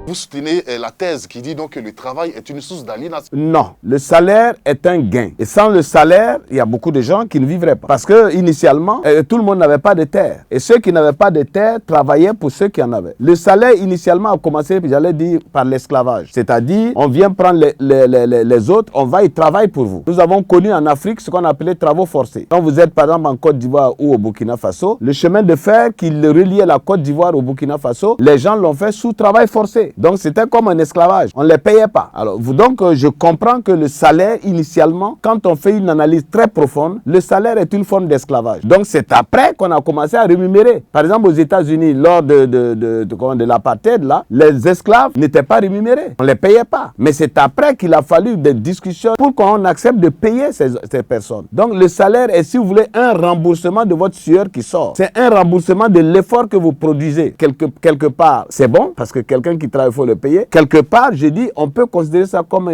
Vous soutenez la thèse qui dit donc que le travail est une source d'aliénation. Non, le salaire est un gain. Et sans le salaire, il y a beaucoup de gens qui ne vivraient pas. Parce que initialement, tout le monde n'avait pas de terre. Et ceux qui n'avaient pas de terre travaillaient pour ceux qui en avaient. Le salaire initialement a commencé, j'allais dire, par l'esclavage. C'est-à-dire, on vient prendre les autres, on va, ils travaillent pour vous. Nous avons connu en Afrique ce qu'on appelait travaux forcés. Quand vous êtes par exemple en Côte d'Ivoire ou au Burkina Faso, le chemin de fer qui reliait la Côte d'Ivoire au Burkina Faso, les gens l'ont fait sous travail forcé. Donc c'était comme un esclavage. On ne les payait pas. Alors donc je comprends que le salaire initialement, quand on fait une analyse très profonde, le salaire est une forme d'esclavage. Donc c'est après qu'on a commencé à rémunérer. Par exemple aux États-Unis, lors de l'apartheid, là, les esclaves n'étaient pas rémunérés. On ne les payait pas. Mais c'est après qu'il a fallu des discussions pour qu'on accepte de payer ces personnes. Donc le salaire est, si vous voulez, un remboursement de votre sueur qui sort. C'est un remboursement de l'effort que vous produisez. Quelque part, c'est bon, parce que quelqu'un qui travaille, il faut le payer. Quelque part, je dis, on peut considérer ça comme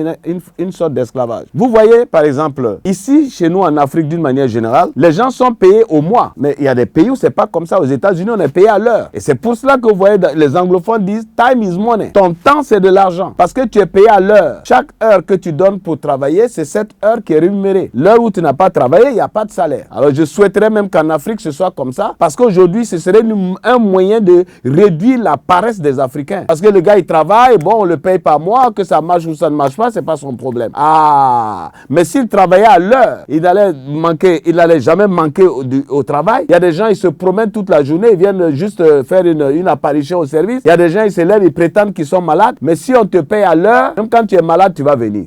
une sorte d'esclavage. Vous voyez, par exemple, ici, chez nous en Afrique, d'une manière générale, les gens sont payés au mois. Mais il y a des pays où c'est pas comme ça. Aux États-Unis, on est payé à l'heure. Et c'est pour cela que vous voyez, les anglophones disent, time is money. Ton temps, c'est de l'argent. Parce que tu es payé à l'heure. Chaque heure que tu donnes pour travailler, c'est cette heure qui est rémunérée. L'heure où tu n'as pas travaillé, il n'y a pas de salaire. Alors, je souhaiterais même qu'en Afrique, ce soit comme ça. Parce qu'aujourd'hui, ce serait un moyen de réduire la paresse des Africains. Parce que le gars, il travaille, bon, on le paye par mois, que ça marche ou ça ne marche pas, c'est pas son problème. Ah, mais s'il travaillait à l'heure, il n'allait jamais manquer au travail. Il y a des gens, ils se promènent toute la journée, ils viennent juste faire une apparition au service. Il y a des gens, ils se lèvent, ils prétendent qu'ils sont malades. Mais si on te paye à l'heure, même quand tu es malade, tu vas venir.